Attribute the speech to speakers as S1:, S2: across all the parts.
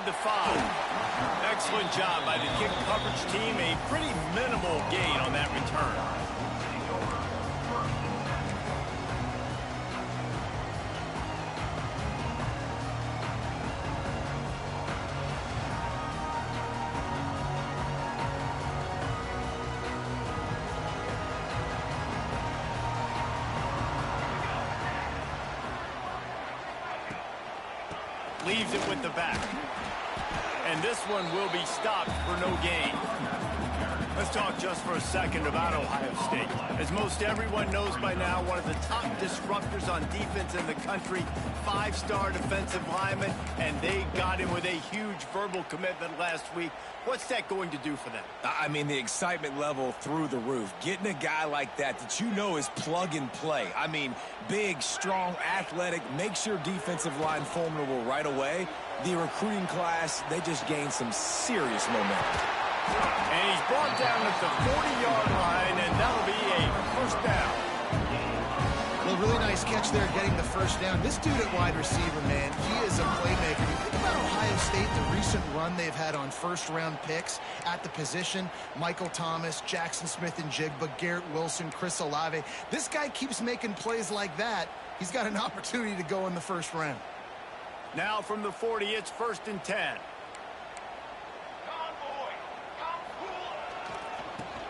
S1: the 5. Excellent job by the kick coverage team. A pretty minimal gain on that return. Leaves it with the back. And this one will be stopped for no gain. Let's talk just for a second about Ohio State. As most everyone knows by now, one of the top disruptors on defense in the country, 5-star defensive lineman, and they got him with a huge verbal commitment last week. What's that going to do for them?
S2: I mean, the excitement level through the roof. Getting a guy like that you know is plug and play. I mean, big, strong, athletic, makes your defensive line formidable right away. The recruiting class, they just gained some serious momentum.
S1: And he's brought down at the 40-yard line, and that'll be a first down.
S3: Well, really nice catch there getting the first down. This dude at wide receiver, man, he is a playmaker. You think about Ohio State, the recent run they've had on first-round picks at the position. Michael Thomas, Jackson Smith and Jigba, Garrett Wilson, Chris Olave. This guy keeps making plays like that. He's got an opportunity to go in the first round.
S1: Now from the 40, it's 1st and 10.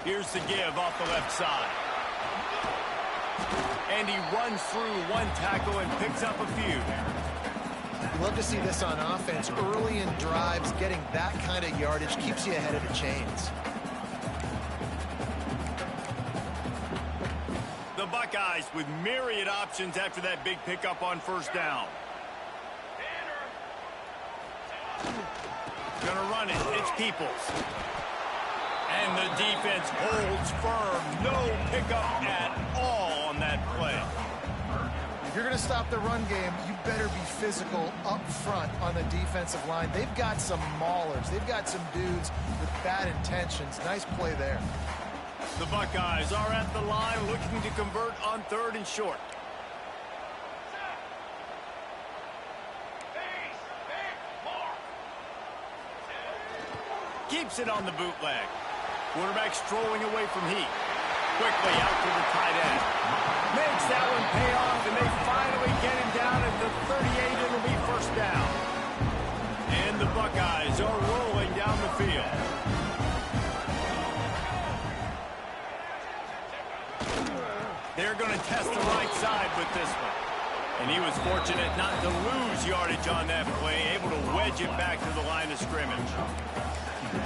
S1: Here's the give off the left side. And he runs through one tackle and picks up a few.
S3: You love to see this on offense. Early in drives, getting that kind of yardage keeps you ahead of the chains.
S1: The Buckeyes with myriad options after that big pickup on first down. Gonna run it. It's Peoples. And the defense holds firm. No pickup at all on that play.
S3: If you're going to stop the run game, you better be physical up front on the defensive line. They've got some maulers. They've got some dudes with bad intentions. Nice play there.
S1: The Buckeyes are at the line looking to convert on 3rd and short. Keeps it on the bootleg. Quarterback strolling away from heat. Quickly out to the tight end. Makes that one pay off, and they finally get him down at the 38. It'll be first down. And the Buckeyes are rolling down the field. They're going to test the right side with this one. And he was fortunate not to lose yardage on that play, able to wedge it back to the line of scrimmage.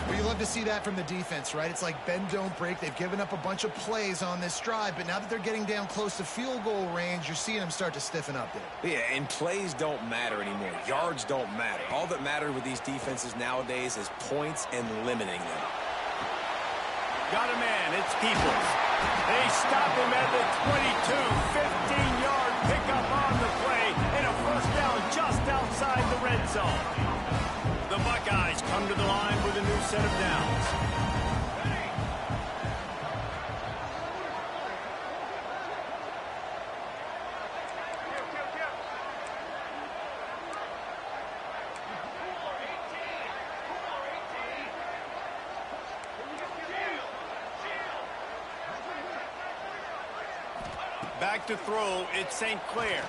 S3: Well, you love to see that from the defense, right? It's like bend, don't break. They've given up a bunch of plays on this drive, but now that they're getting down close to field goal range, you're seeing them start to stiffen up there.
S2: Yeah, and plays don't matter anymore. Yards don't matter. All that matters with these defenses nowadays is points and limiting them.
S1: Got a man. It's Peoples. They stop him at the 22. 15-yard pickup on the play, and a first down just outside the red zone. The Buckeyes come to the line with a new set of downs. Back to throw, it's St. Clair.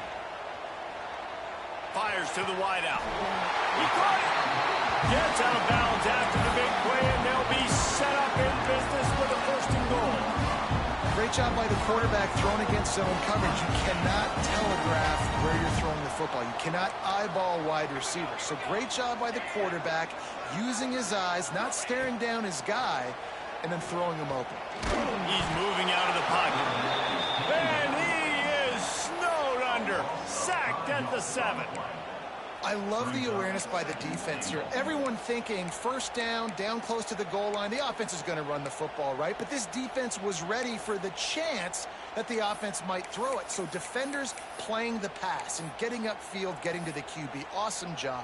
S1: Fires to the wideout. He caught it. Gets out of bounds after the big play, and they'll be set up in business with a 1st and goal.
S3: Great job by the quarterback thrown against zone coverage. You cannot telegraph where you're throwing the football. You cannot eyeball wide receivers. So great job by the quarterback using his eyes, not staring down his guy, and then throwing him open.
S1: He's moving out of the pocket. And he is snowed under. Sacked at the 7.
S3: I love the awareness by the defense here. Everyone thinking first down, down close to the goal line. The offense is going to run the football, right? But this defense was ready for the chance that the offense might throw it. So defenders playing the pass and getting upfield, getting to the QB. Awesome job.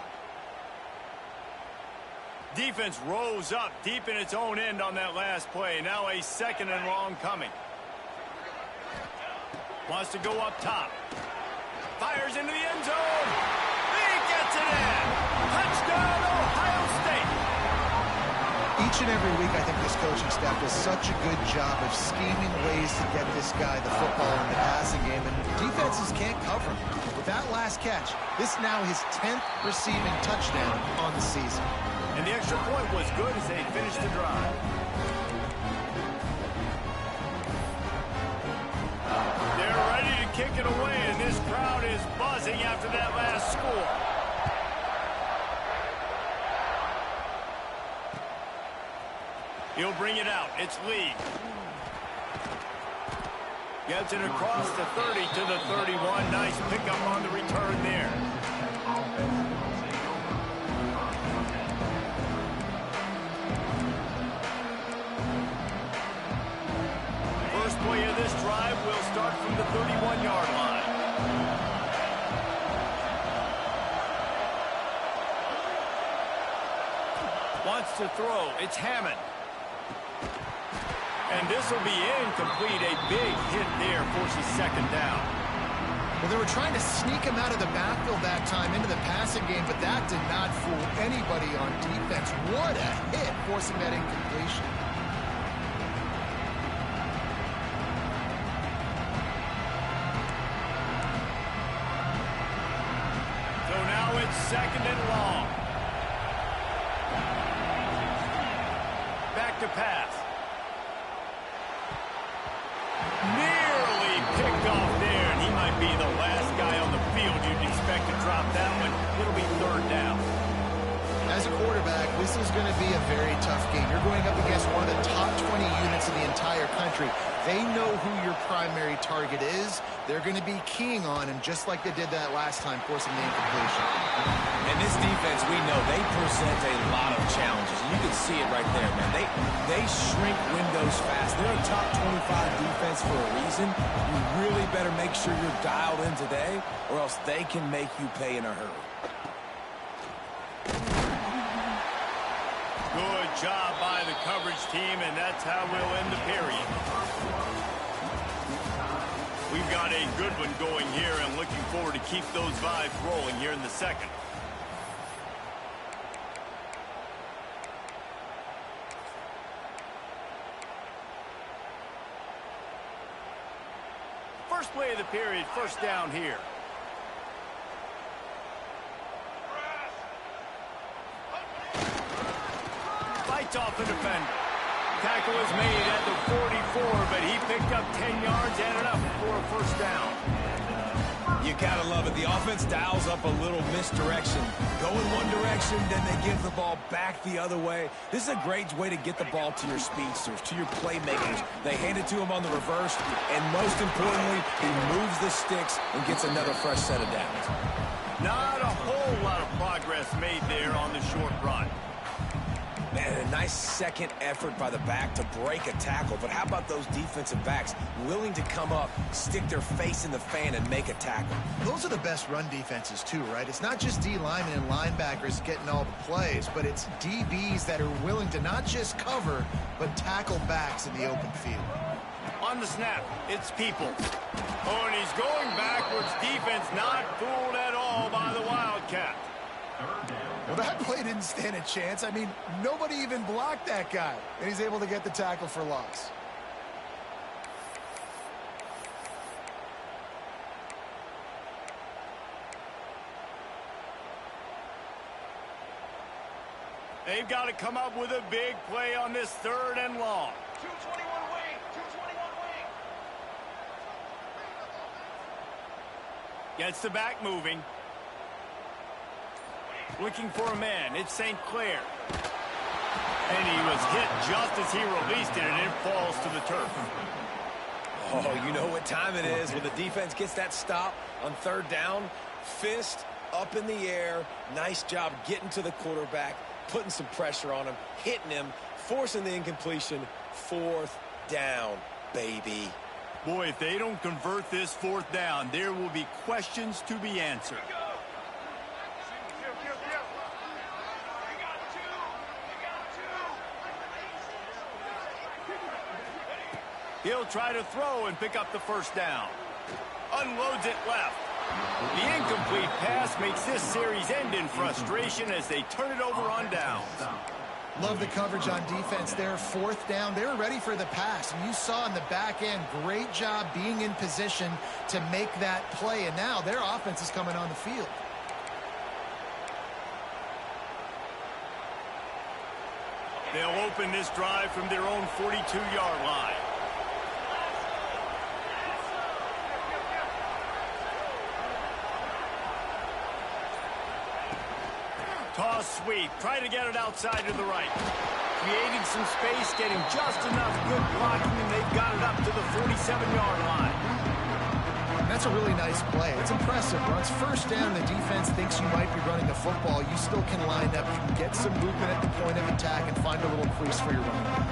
S1: Defense rose up deep in its own end on that last play. Now a 2nd and long coming. Wants to go up top. Fires into the end zone. He gets it in. Touchdown, Ohio
S3: Each and every week, I think this coaching staff does such a good job of scheming ways to get this guy the football in the passing game, and defenses can't cover him. With that last catch, this now his 10th receiving touchdown on the season.
S1: And the extra point was good as they finished the drive. They're ready to kick it away, and this crowd is buzzing after that last score. He'll bring it out. It's Lee. Gets it across the 30 to the 31. Nice pickup on the return there. First play of this drive will start from the 31-yard line. Wants to throw. It's Hammond. And this will be incomplete. A big hit there, forces second down.
S3: Well, they were trying to sneak him out of the backfield that time into the passing game, but that did not fool anybody on defense. What a hit, forcing that incompletion.
S1: So now it's second and long. Back to pass. Nearly picked off there, and he might be the last guy on the field you'd expect to drop that one. It'll be third down.
S3: As a quarterback, this is going to be a very tough game. You're going up against one of the top 20 units in the entire country. They know who your primary target is. They're going to be keying on him, just like they did that last time, forcing the incompletion.
S2: And this defense, we know, they present a lot of challenges. And you can see it right there, man. They shrink windows fast. They're a top 25 defense for a reason. You really better make sure you're dialed in today, or else they can make you pay in a hurry.
S1: Good job by the coverage team, and that's how we'll end the period. We've got a good one going here, and looking forward to keep those vibes rolling here in the second. First play of the period, first down here. Fights off the defender. Tackle is made at the 44, but he picked up 10 yards and enough for a first down.
S2: You gotta love it. The offense dials up a little misdirection. Go in one direction, then they give the ball back the other way. This is a great way to get the ball to your speedsters, to your playmakers. They hand it to him on the reverse, and most importantly, he moves the sticks and gets another fresh set of downs.
S1: Not a whole lot of progress made there on the short run.
S2: Man, a nice second effort by the back to break a tackle. But how about those defensive backs willing to come up, stick their face in the fan, and make a tackle?
S3: Those are the best run defenses, too, right? It's not just D linemen and linebackers getting all the plays, but it's DBs that are willing to not just cover, but tackle backs in the open field.
S1: On the snap, it's Peoples. Oh, and he's going backwards. Defense not fooled at all by the Wildcat.
S3: Well, that play didn't stand a chance. I mean, nobody even blocked that guy, and he's able to get the tackle for loss.
S1: They've got to come up with a big play on this third and long.
S4: 221 wing, 221 wing.
S1: Gets the back moving. Looking for a man. It's St. Clair. And he was hit just as he released it, and it falls to the turf.
S2: Oh, you know what time it is when the defense gets that stop on third down. Fist up in the air. Nice job getting to the quarterback, putting some pressure on him, hitting him, forcing the incompletion. Fourth down, baby.
S1: Boy, if they don't convert this fourth down, there will be questions to be answered. He'll try to throw and pick up the first down. Unloads it left. The incomplete pass makes this series end in frustration as they turn it over on downs.
S3: Love the coverage on defense there. Fourth down. They were ready for the pass. And you saw in the back end, great job being in position to make that play. And now their offense is coming on the field.
S1: They'll open this drive from their own 42-yard line. Toss sweep. Try to get it outside to the right. Creating some space, getting just enough good blocking, and they've got it up to the 47-yard line.
S3: And that's a really nice play. It's impressive. Runs first down, the defense thinks you might be running the football. You still can line up. You can get some movement at the point of attack and find a little crease for your running back.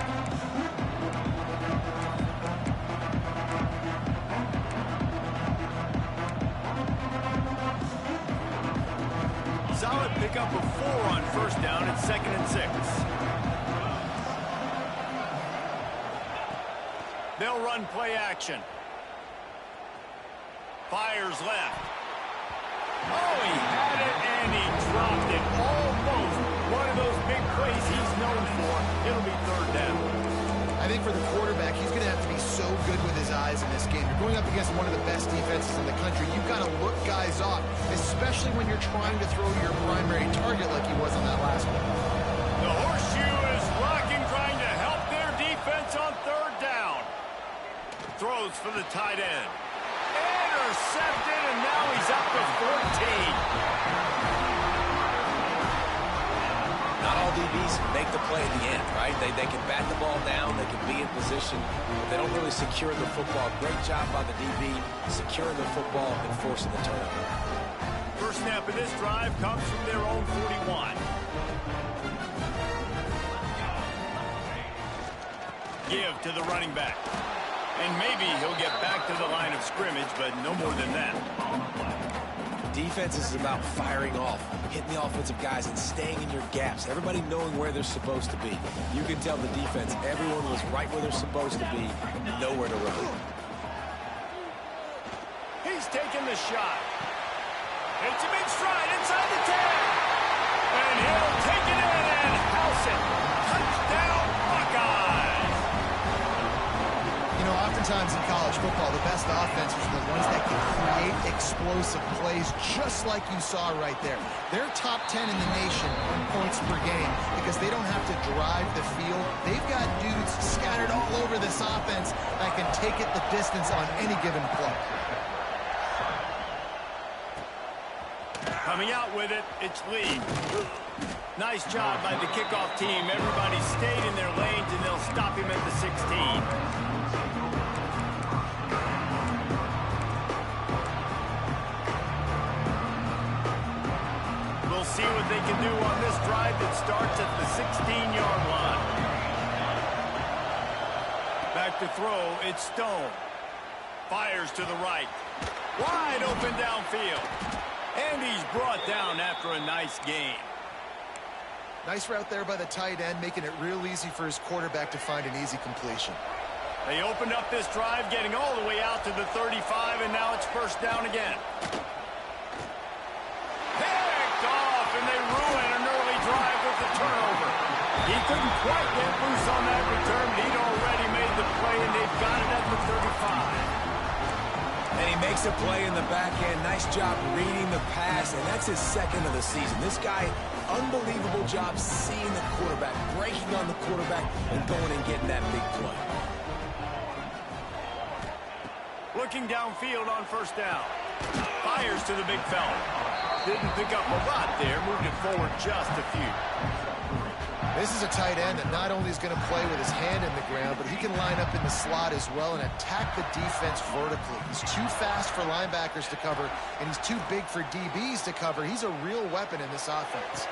S1: Solid pickup of 4 on first down at 2nd and 6. They'll run play action. Fires left. Oh, he had it and he dropped it. Almost one of those big plays he's known for. It'll be 3rd down.
S3: I think for the quarterback, he's going to have to be so good with his eyes in this game. You're going up against one of the best defenses in the country. You've got to look guys off, especially when you're trying to throw your primary target like he was on that last one.
S1: The horseshoe is rocking, trying to help their defense on 3rd down. Throws for the tight end. Intercepted, and now he's up to 14.
S2: Not all DBs make the play at the end, right? They can bat the ball down, they can be in position, but they don't really secure the football. Great job by the DB securing the football and forcing the turnover.
S1: First snap of this drive comes from their own 41. Give to the running back. And maybe he'll get back to the line of scrimmage, but no more than that.
S2: Defense is about firing off, hitting the offensive guys and staying in your gaps. Everybody knowing where they're supposed to be. You can tell the defense, everyone was right where they're supposed to be, nowhere to run.
S1: He's taking the shot. It's a big stride inside the 10. And he'll take it in and house it. Touchdown, Buckeyes.
S3: You know, oftentimes in college football, the best offenses are the ones that can create explosive plays just like you saw right there. They're top 10 in the nation in points per game because they don't have to drive the field. They've got dudes scattered all over this offense that can take it the distance on any given play.
S1: Coming out with it, it's Lee. Nice job by the kickoff team. Everybody stayed in their lanes, and they'll stop him at the 16. See what they can do on this drive that starts at the 16-yard line. Back to throw, it's Stone. Fires to the right. Wide open downfield. And he's brought down after a nice gain.
S3: Nice route there by the tight end, making it real easy for his quarterback to find an easy completion.
S1: They opened up this drive, getting all the way out to the 35, and now it's first down again. And they ruin an early drive with the turnover. He couldn't quite get loose on that return, but he'd already made the play, and they've got it at the 35.
S2: And he makes a play in the back end. Nice job reading the pass, and that's his 2nd of the season. This guy, unbelievable job seeing the quarterback, breaking on the quarterback, and going and getting that big play.
S1: Looking downfield on first down. Fires to the big fella. Didn't pick up a lot there, moved it forward just a few.
S3: This is a tight end that not only is going to play with his hand in the ground, but he can line up in the slot as well and attack the defense vertically. He's too fast for linebackers to cover, and he's too big for DBs to cover. He's a real weapon in this offense.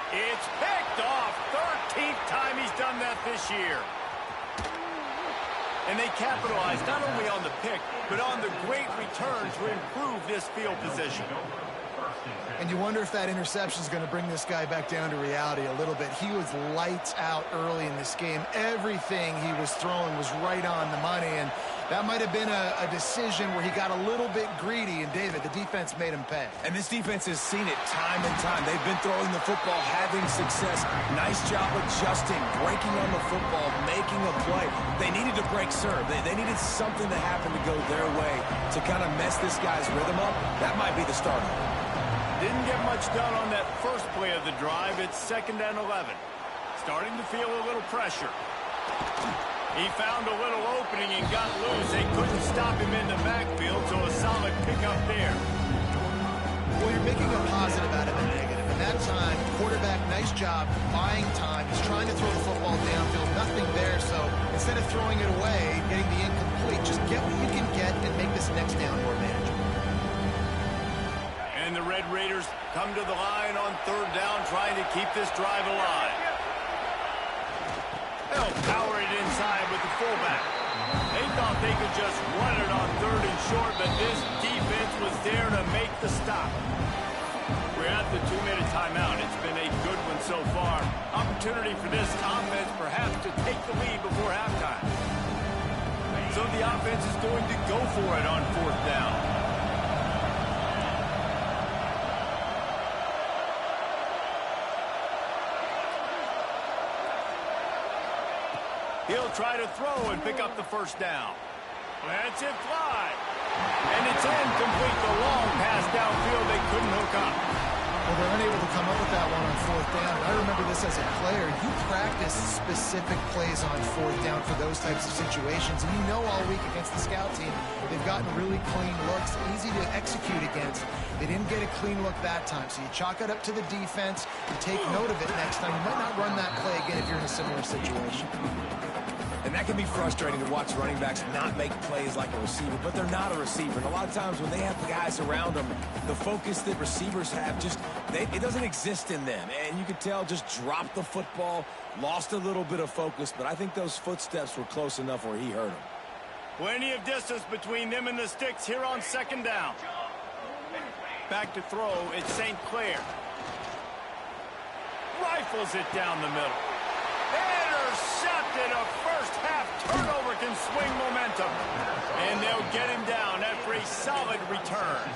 S1: It's picked off. 13th time he's done that this year. And they capitalized not only on the pick, but on the great return to improve this field position.
S3: And you wonder if that interception is going to bring this guy back down to reality a little bit. He was lights out early in this game. Everything he was throwing was right on the money, and that might have been a decision where he got a little bit greedy, and David, the defense made him pay.
S2: And this defense has seen it time and time. They've been throwing the football, having success. Nice job adjusting, breaking on the football, making a play. They needed to break serve. They needed something to happen to go their way to kind of mess this guy's rhythm up. That might be the start of it.
S1: Didn't get much done on that first play of the drive. It's 2nd and 11. Starting to feel a little pressure. He found a little opening and got loose. They couldn't stop him in the backfield, so a solid pickup there.
S3: Well, you're making a positive out of a negative. And that time, quarterback, nice job buying time. He's trying to throw the football downfield. Nothing there, so instead of throwing it away, getting the incomplete, just get what you can get and make this next down more manageable.
S1: And the Red Raiders come to the line on 3rd down, trying to keep this drive alive. They'll power it inside with the fullback. They thought they could just run it on 3rd and short, but this defense was there to make the stop. We're at the 2-minute timeout. It's been a good one so far. Opportunity for this offense perhaps to take the lead before halftime. So the offense is going to go for it on 4th down. He'll try to throw and pick up the 1st down. That's it, fly. And it's incomplete. The long pass downfield they couldn't hook up.
S3: Well, they're unable to come up with that one on 4th down. I remember this as a player. You practice specific plays on 4th down for those types of situations. And you know all week against the scout team, they've gotten really clean looks, easy to execute against. They didn't get a clean look that time. So you chalk it up to the defense. You take note of it next time. You might not run that play again if you're in a similar situation.
S2: And that can be frustrating to watch running backs not make plays like a receiver, but they're not a receiver. And a lot of times when they have guys around them, the focus that receivers have it doesn't exist in them. And you can tell just dropped the football, lost a little bit of focus, but I think those footsteps were close enough where he hurt him.
S1: Plenty of distance between them and the sticks here on 2nd down. Back to throw, it's St. Clair. Rifles it down the middle. Intercepted. A first-half turnover can swing momentum. And they'll get him down after a solid return.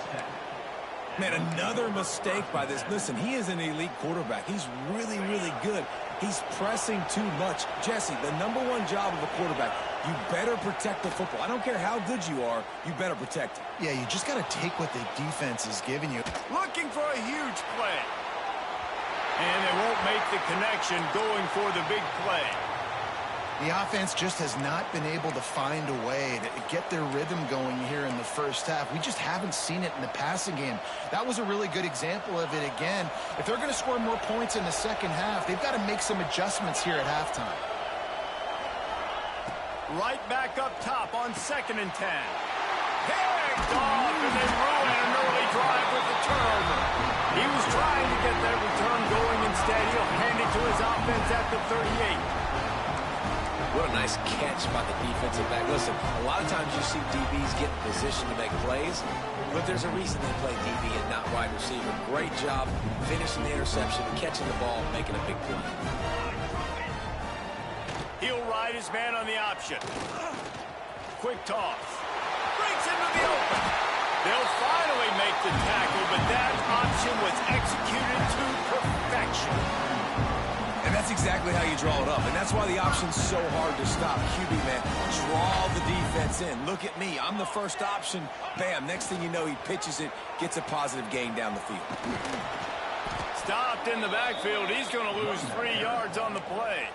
S2: Man, another mistake by this. Listen, he is an elite quarterback. He's really, really good. He's pressing too much. Jesse, the #1 job of a quarterback, you better protect the football. I don't care how good you are, you better protect it.
S3: Yeah, you just got to take what the defense is giving you.
S1: Looking for a huge play. And they won't make the connection going for the big play.
S3: The offense just has not been able to find a way to get their rhythm going here in the first half. We just haven't seen it in the passing game. That was a really good example of it again. If they're going to score more points in the second half, they've got to make some adjustments here at halftime.
S1: Right back up top on 2nd and 10. Picked off, and they ruin an early drive with the turnover. He was trying to get that return going. Instead, he'll hand it to his offense at the 38.
S5: What a nice catch by the defensive back. Listen, a lot of times you see DBs get in position to make plays, but there's a reason they play DB and not wide receiver. Great job finishing the interception, catching the ball, making a big play.
S1: He'll ride his man on the option. Quick toss. Breaks into the open. They'll finally make the tackle, but that option was executed to perfection.
S2: And that's exactly how you draw it up. And that's why the option's so hard to stop. QB, man, draw the defense in. Look at me. I'm the first option. Bam. Next thing you know, he pitches it, gets a positive gain down the field.
S1: Stopped in the backfield. He's going to lose 3 yards on the play.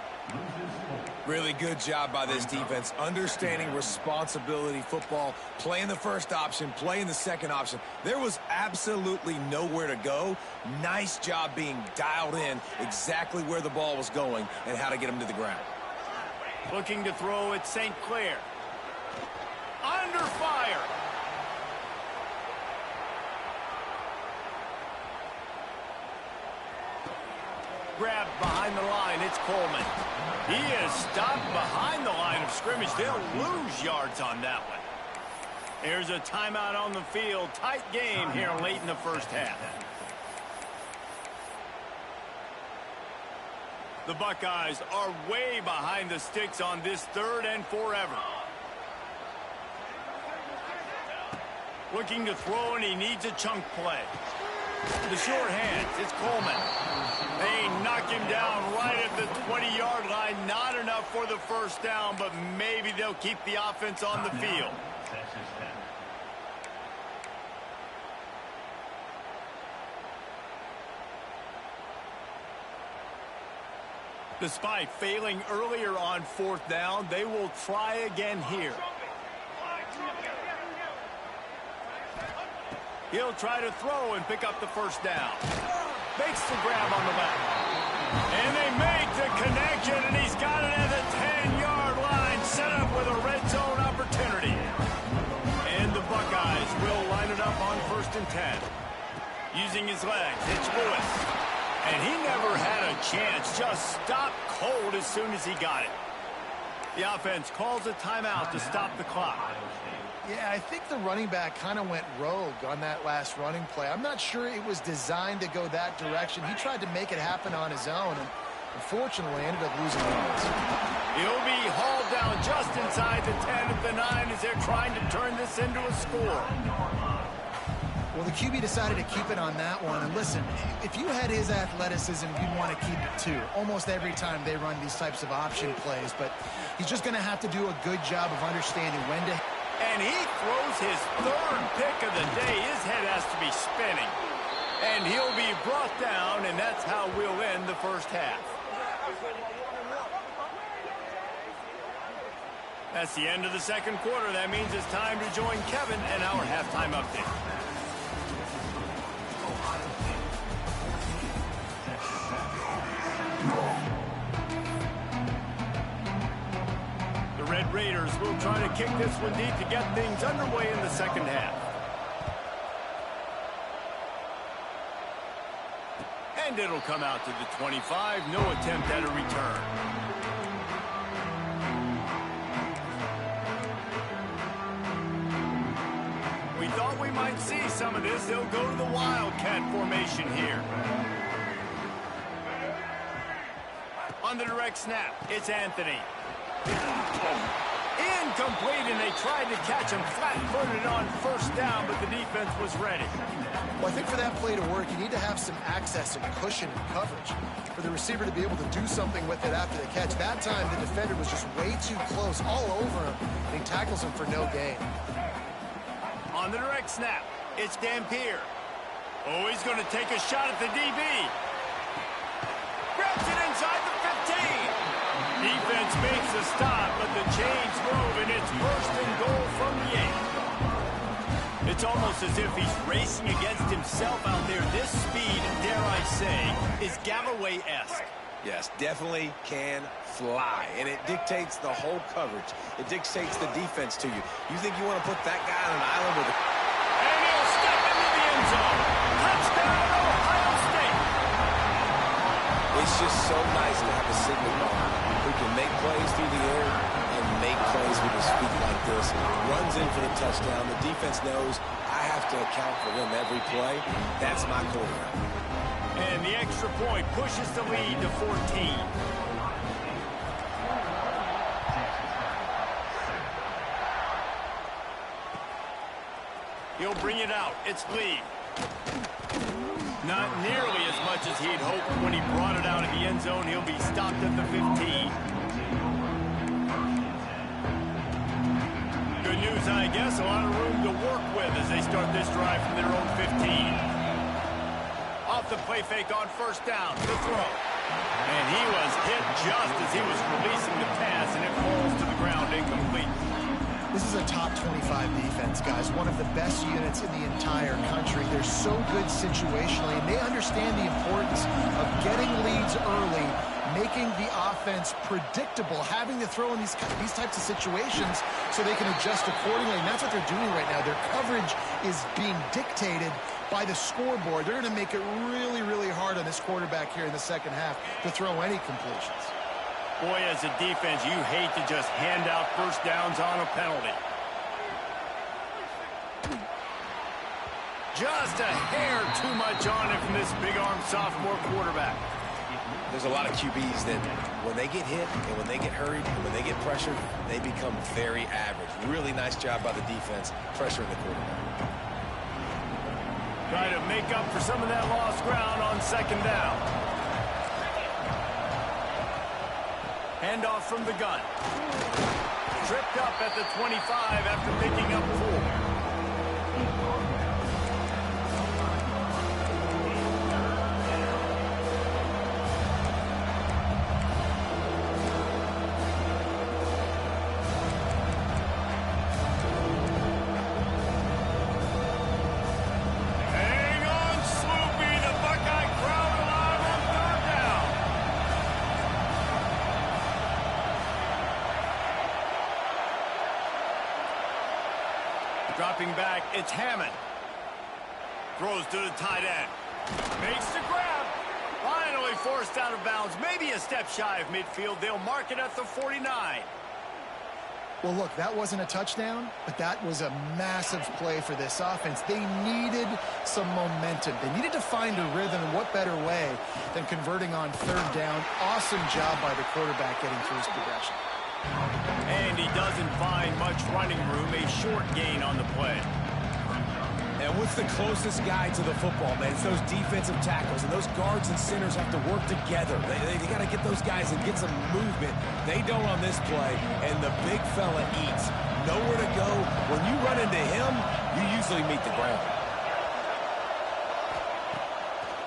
S2: Really good job by this defense, understanding responsibility football, playing the first option, playing the second option. There was absolutely nowhere to go. Nice job being dialed in exactly where the ball was going and how to get him to the ground.
S1: Looking to throw at St. Clair. Under fire. Grabbed behind the line. It's Coleman. He is stopped behind the line of scrimmage. They'll lose yards on that one. There's a timeout on the field. Tight game here late in the first half. The Buckeyes are way behind the sticks on this 3rd and forever. Looking to throw, and he needs a chunk play. The short hands, it's Coleman. They knock him down right at the 20-yard line. Not enough for the first down, but maybe they'll keep the offense on the field. Despite failing earlier on 4th down, they will try again here. He'll try to throw and pick up the first down. Makes the grab on the left. And they make the connection, and he's got it at the 10-yard line, set up with a red zone opportunity. And the Buckeyes will line it up on 1st and 10. Using his legs, it's Lewis. And he never had a chance, just stopped cold as soon as he got it. The offense calls a timeout to stop the clock.
S3: Yeah, I think the running back kind of went rogue on that last running play. I'm not sure it was designed to go that direction. He tried to make it happen on his own, and unfortunately ended up losing yards.
S1: He'll be hauled down just inside the 10 of the 9 as they're trying to turn this into a score.
S3: Well, the QB decided to keep it on that one. And listen, if you had his athleticism, you'd want to keep it too. Almost every time they run these types of option plays. But he's just going to have to do a good job of understanding when to...
S1: And he throws his 3rd pick of the day. His head has to be spinning. And he'll be brought down, and that's how we'll end the first half. That's the end of the 2nd quarter. That means it's time to join Kevin and our halftime update. The Red Raiders will try to kick this one deep to get things underway in the 2nd half. And it'll come out to the 25. No attempt at a return. We thought we might see some of this. They'll go to the Wildcat formation here. On the direct snap, it's Anthony. Incomplete, and they tried to catch him flat-footed on 1st down, but the defense was ready.
S3: Well, I think for that play to work, you need to have some access and cushion and coverage for the receiver to be able to do something with it after the catch. That time, the defender was just way too close, all over him, and he tackles him for no gain.
S1: On the direct snap, it's Dampier. Oh, he's going to take a shot at the DB. Grabs it inside the 15. Defense makes a stop, but the chains move, and it's 1st and goal from the 8. It's almost as if he's racing against himself out there. This speed, dare I say, is Galloway-esque.
S2: Yes, definitely can fly, and it dictates the whole coverage. It dictates the defense to you. You think you want to put that guy on an island with a...
S1: And he'll step into the end zone. Touchdown, Ohio State.
S2: It's just so nice to have a signal ball who can make plays through the air and make plays with his feet like this. Runs in for the touchdown. The defense knows I have to account for him every play. That's my quarterback.
S1: And the extra point pushes the lead to 14. He'll bring it out. It's Lee. Not nearly as much as he'd hoped when he brought it out of the end zone. He'll be stopped at the 15. Good news, I guess. A lot of room to work with as they start this drive from their own 15. Off the play fake on 1st down. The throw. And he was hit just as he was releasing the pass, and it falls to the ground incomplete.
S3: This is a top 25 defense, guys. One of the best units in the entire country. They're so good situationally, and they understand the importance of getting leads early, making the offense predictable, having to throw in these types of situations so they can adjust accordingly. And that's what they're doing right now. Their coverage is being dictated by the scoreboard. They're going to make it really, really hard on this quarterback here in the 2nd half to throw any completions.
S1: Boy, as a defense, you hate to just hand out 1st downs on a penalty. Just a hair too much on it from this big-armed sophomore quarterback.
S2: There's a lot of QBs that when they get hit and when they get hurried and when they get pressured, they become very average. Really nice job by the defense pressuring the quarterback.
S1: Try to make up for some of that lost ground on second down. Handoff from the gun. Tripped up at the 25 after picking up 4. Dropping back, it's Hammond. Throws to the tight end. Makes the grab. Finally forced out of bounds. Maybe a step shy of midfield. They'll mark it at the 49.
S3: Well, look, that wasn't a touchdown, but that was a massive play for this offense. They needed some momentum. They needed to find a rhythm, and what better way than converting on third down. Awesome job by the quarterback getting through his progression.
S1: And he doesn't find much running room, a short gain on the play.
S2: And what's the closest guy to the football, man? It's those defensive tackles, and those guards and centers have to work together. They got to get those guys and get some movement. They don't on this play, and the big fella eats. Nowhere to go. When you run into him, you usually meet the ground.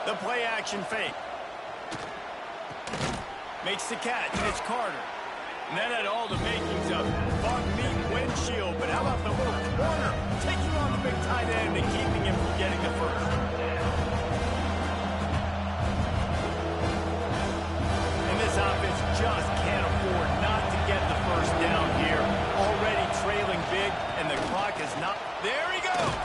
S1: The play action fake. Makes the catch, and it's Carter. And that had all the makings of bug meat windshield, but how about the little corner taking on the big tight end and keeping him from getting the first? And this offense just can't afford not to get the first down here. Already trailing big, and the clock is not. There he goes!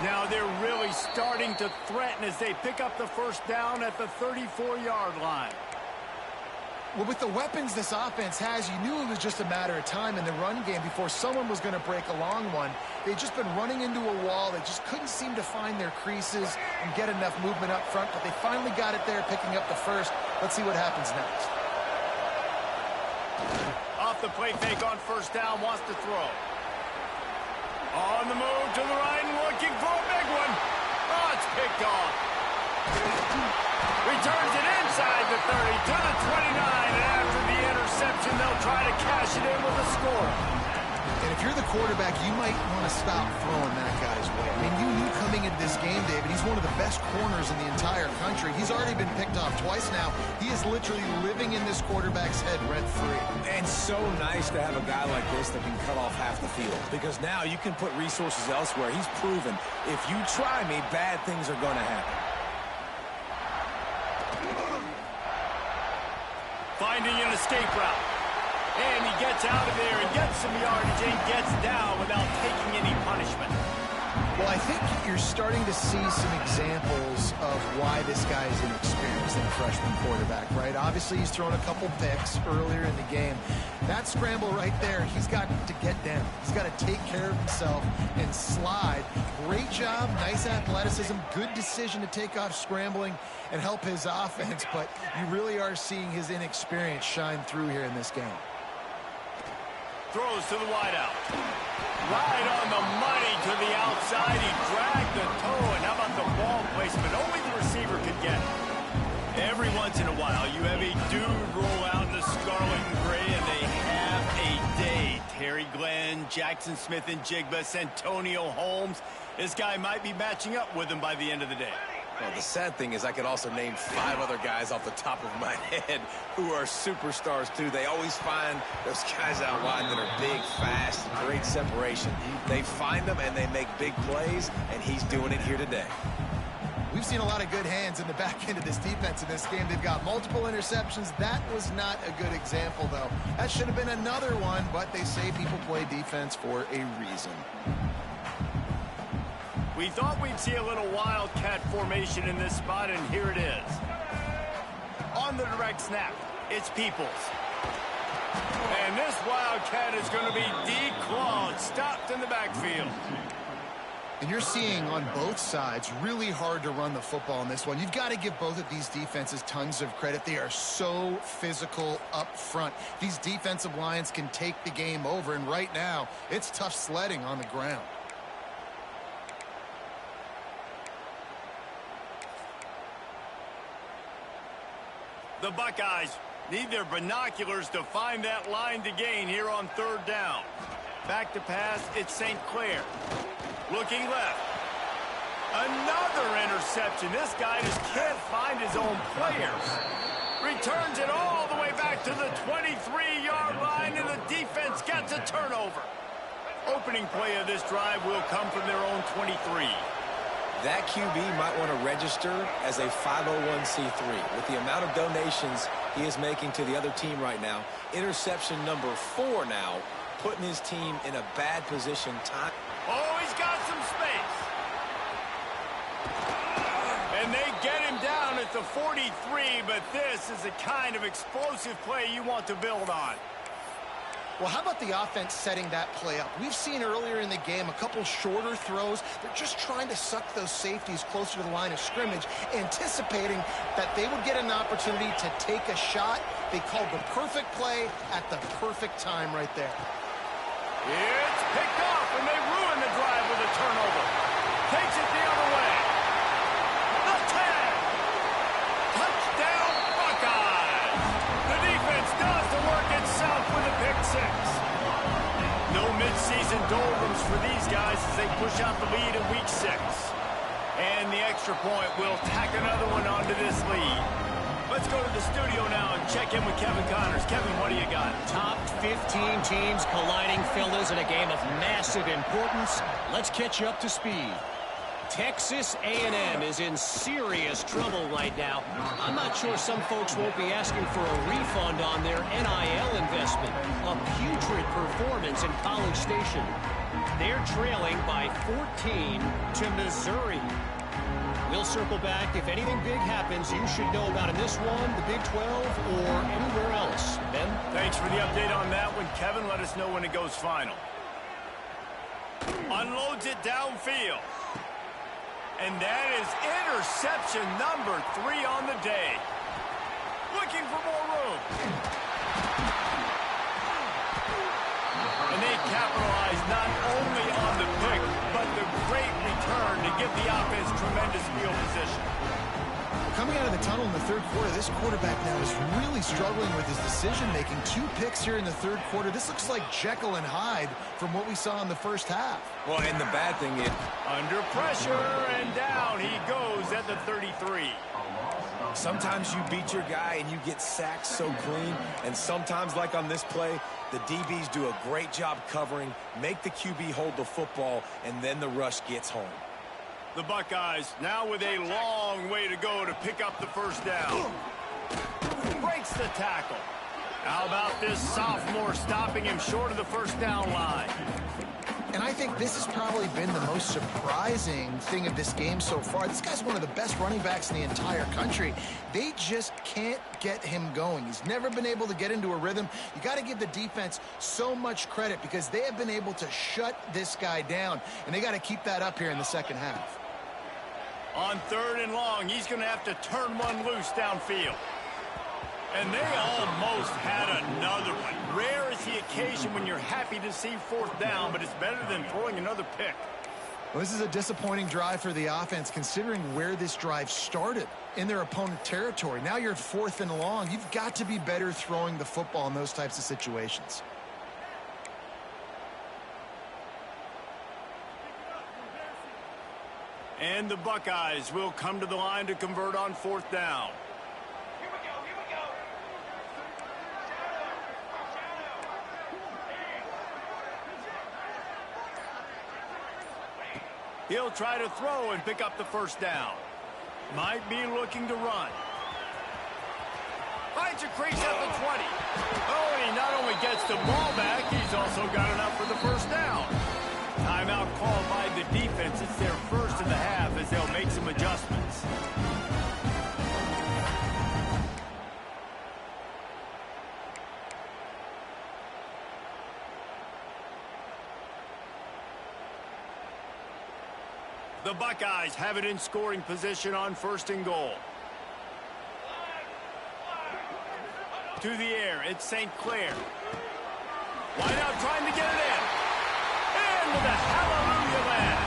S1: Now they're really starting to threaten as they pick up the first down at the 34-yard line.
S3: Well, with the weapons this offense has, you knew it was just a matter of time in the run game before someone was going to break a long one. They'd just been running into a wall. They just couldn't seem to find their creases and get enough movement up front, but they finally got it there, picking up the first. Let's see what happens next.
S1: Off the play fake on first down, wants to throw. On the move to the right and looking for a big one. Oh, it's picked off. Returns it inside the 30 to the 29, and after the interception, they'll try to cash it in with a score.
S3: And if you're the quarterback, you might want to stop throwing that guy's way. I mean, you knew coming into this game, David, he's one of the best corners in the entire country. He's already been picked off twice now. He is literally living in this quarterback's head rent-free.
S2: And so nice to have a guy like this that can cut off half the field, because now you can put resources elsewhere. He's proven if you try me, bad things are going to happen.
S1: Finding an escape route. And he gets out of there and gets some yardage and gets down without taking any punishment.
S3: Well, I think you're starting to see some examples of why this guy is inexperienced in a freshman quarterback, right? Obviously, he's thrown a couple picks earlier in the game. That scramble right there, he's got to get down. He's got to take care of himself and slide. Great job, nice athleticism, good decision to take off scrambling and help his offense, but you really are seeing his inexperience shine through here in this game.
S1: Throws to the wideout. Right on the money to the outside. He dragged the toe, and how about the ball placement? Only the receiver could get it. Every once in a while, you have a dude roll out in the scarlet and gray, and they have a day. Terry Glenn, Jackson Smith and Jigba, Santonio Holmes. This guy might be matching up with him by the end of the day.
S2: Well, the sad thing is I could also name 5 other guys off the top of my head who are superstars, too. They always find those guys out wide that are big, fast, great separation. They find them, and they make big plays, and he's doing it here today.
S3: We've seen a lot of good hands in the back end of this defense in this game. They've got multiple interceptions. That was not a good example, though. That should have been another one, but they say people play defense for a reason.
S1: We thought we'd see a little wildcat formation in this spot, and here it is. On the direct snap, it's Peoples. And this wildcat is going to be declawed, stopped in the backfield.
S3: And you're seeing on both sides really hard to run the football in this one. You've got to give both of these defenses tons of credit. They are so physical up front. These defensive lines can take the game over, and right now it's tough sledding on the ground.
S1: The Buckeyes need their binoculars to find that line to gain here on third down. Back to pass, it's St. Clair. Looking left. Another interception. This guy just can't find his own players. Returns it all the way back to the 23-yard line, and the defense gets a turnover. Opening play of this drive will come from their own 23.
S2: That QB might want to register as a 501c3. With the amount of donations he is making to the other team right now, interception number 4 now, putting his team in a bad position.
S1: Oh, he's got some space. And they get him down at the 43, but this is the kind of explosive play you want to build on.
S3: Well, how about the offense setting that play up? We've seen earlier in the game a couple shorter throws. They're just trying to suck those safeties closer to the line of scrimmage, anticipating that they would get an opportunity to take a shot. They called the perfect play at the perfect time right there.
S1: It's picked off, and they ruin the drive with a turnover. Takes it the other way. The 10. Touchdown, Buckeyes. The defense does the work itself with a pick 6. No midseason doldrums for these guys as they push out the lead in week 6. And the extra point will tack another one onto this lead. Let's go to the studio now and check in with Kevin Connors. Kevin, what do you got?
S6: Top 15 teams colliding, fellas, in a game of massive importance. Let's catch you up to speed. Texas A&M is in serious trouble right now. I'm not sure some folks won't be asking for a refund on their NIL investment. A putrid performance in College Station. They're trailing by 14 to Missouri. We'll circle back. If anything big happens, you should know about in this one, the Big 12, or anywhere else. Ben?
S1: Thanks for the update on that one, Kevin. Let us know when it goes final. Unloads it downfield. And that is interception number 3 on the day. Looking for more room. And they capitalize not only on the pick, but the great return to give the offense tremendous field position.
S3: Coming out of the tunnel in the third quarter, this quarterback now is really struggling with his decision-making. 2 picks here in the third quarter. This looks like Jekyll and Hyde from what we saw in the first half.
S2: Well, and the bad thing is,
S1: under pressure, and down he goes at the 33.
S2: sometimes you beat your guy and you get sacked so clean, and sometimes, like on this play, the DBs do a great job covering, make the QB hold the football, and then the rush gets home.
S1: The Buckeyes now with a long way to go to pick up the first down. Breaks the tackle. How about this sophomore stopping him short of the first down line?
S3: And I think this has probably been the most surprising thing of this game so far. This guy's one of the best running backs in the entire country. They just can't get him going. He's never been able to get into a rhythm. You got to give the defense so much credit because they have been able to shut this guy down, and they got to keep that up here in the second half.
S1: On 3rd and long, he's going to have to turn one loose downfield. And they almost had another one. Rare is the occasion when you're happy to see 4th down, but it's better than throwing another pick.
S3: Well, this is a disappointing drive for the offense, considering where this drive started in their opponent territory. Now you're at 4th and long. You've got to be better throwing the football in those types of situations.
S1: And the Buckeyes will come to the line to convert on 4th down. He'll try to throw and pick up the first down. Might be looking to run. Finds a crease at the 20. Oh, and he not only gets the ball back, he's also got enough for the first down. Timeout called by the defense. It's their first of the half as they'll make some adjustments. The Buckeyes have it in scoring position on 1st and goal. To the air, it's St. Clair. Wide out trying to get it in. Into the hallelujah land.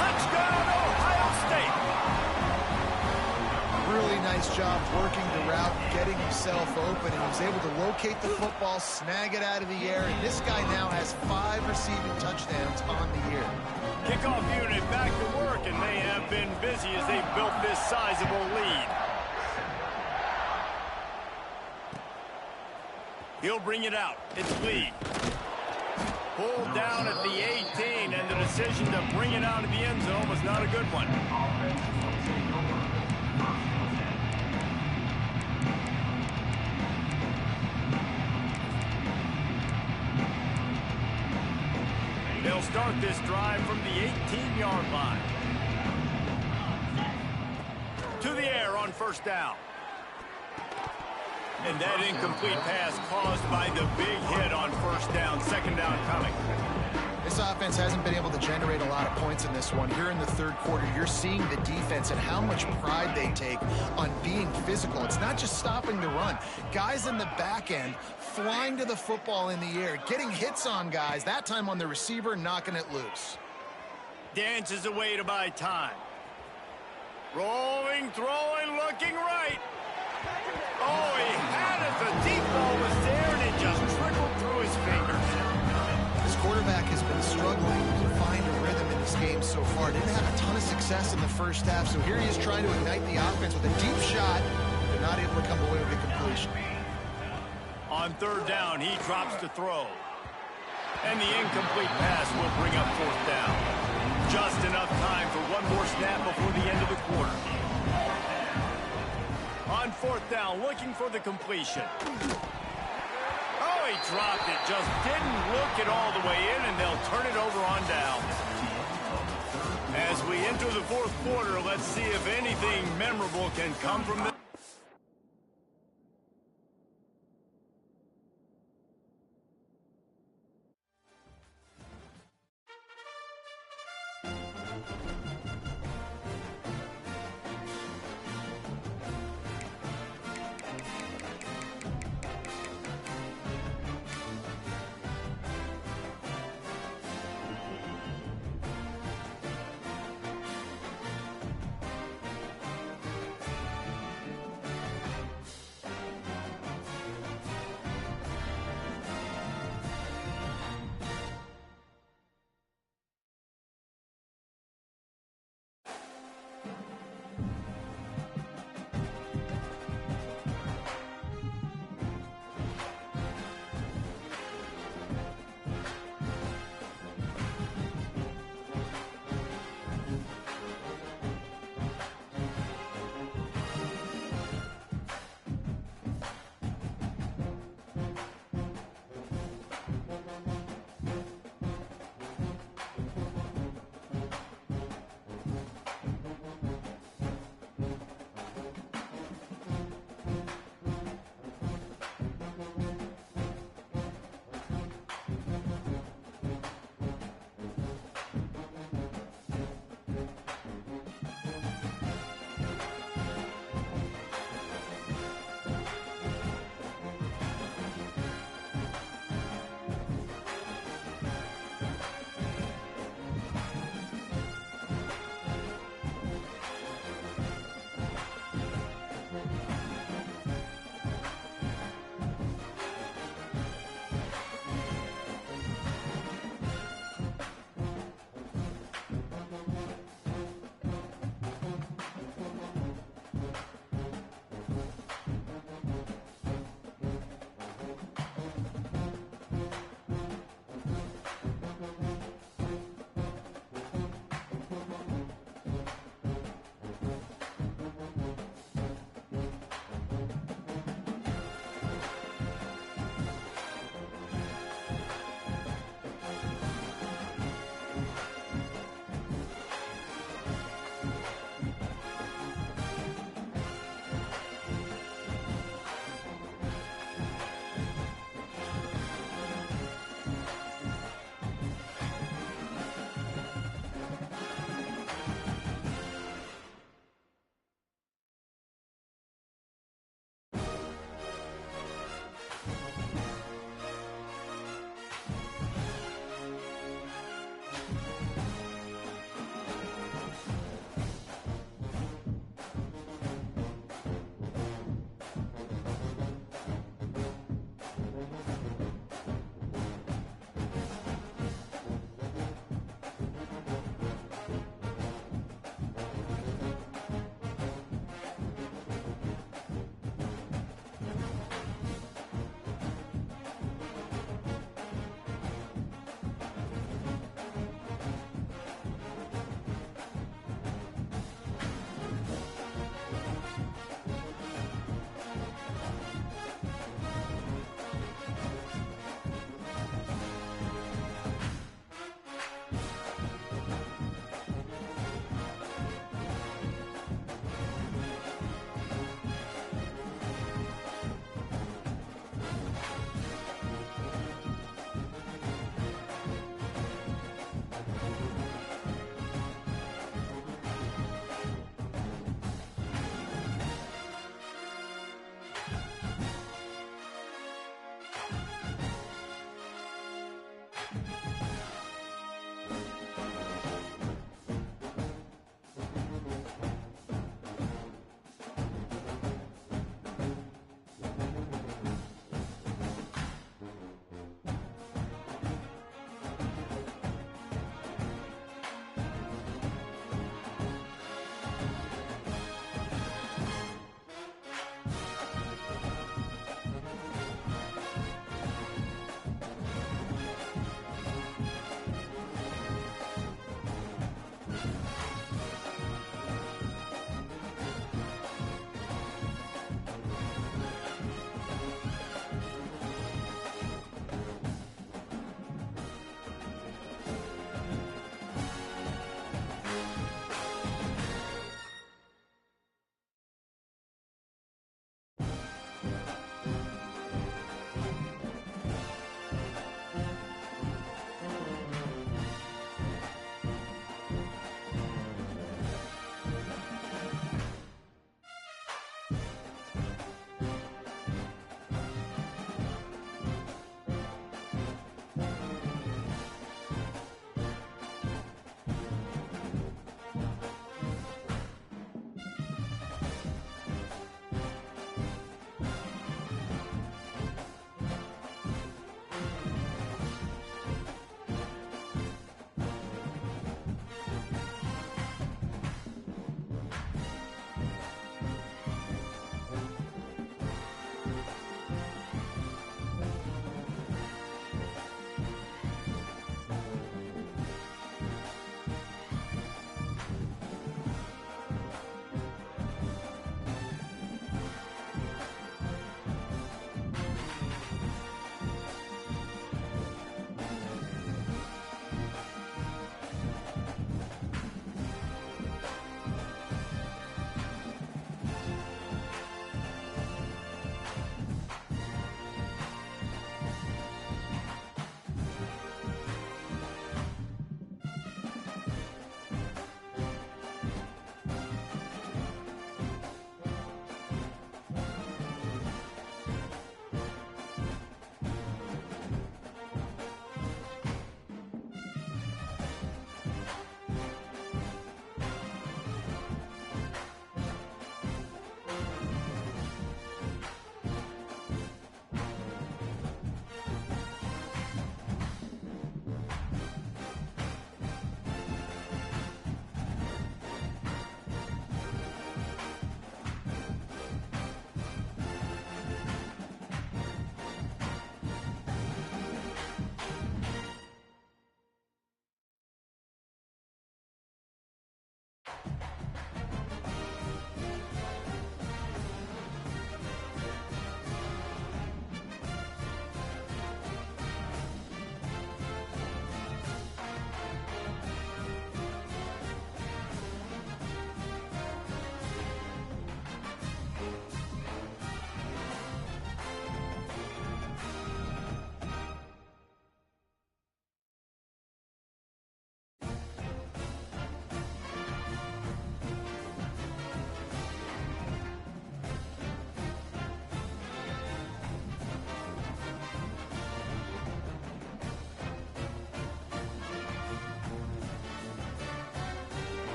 S1: Touchdown, Ohio State.
S3: Really nice job working the route, getting himself open, and he was able to locate the football, snag it out of the air, and this guy now has 5 receiving touchdowns on the year.
S1: Kickoff unit back to work, and they have been busy as they've built this sizable lead. He'll bring it out. It's Lee. Pulled down at the 18, and the decision to bring it out of the end zone was not a good one. They'll start this drive from the 18-yard line. To the air on 1st down. And that incomplete pass caused by the big hit on 1st down. 2nd down coming.
S3: This offense hasn't been able to generate a lot of points in this one. Here in the 3rd quarter, you're seeing the defense and how much pride they take on being physical. It's not just stopping the run. Guys in the back end flying to the football in the air, getting hits on guys, that time on the receiver, knocking it loose.
S1: Dances away to buy time. Rolling, throwing, looking right. Oh, he had it. The deep ball was there, and it just trickled through his fingers.
S3: This quarterback has been struggling to find a rhythm in this game so far. Didn't have a ton of success in the 1st half, so here he is trying to ignite the offense with a deep shot, but not able to come away with a completion.
S1: On 3rd down, he drops to throw. And the incomplete pass will bring up 4th down. Just enough time for one more snap before the end of the quarter. On 4th down, looking for the completion. Oh, he dropped it. Just didn't look it all the way in, and they'll turn it over on down. As we enter the 4th quarter, let's see if anything memorable can come from this.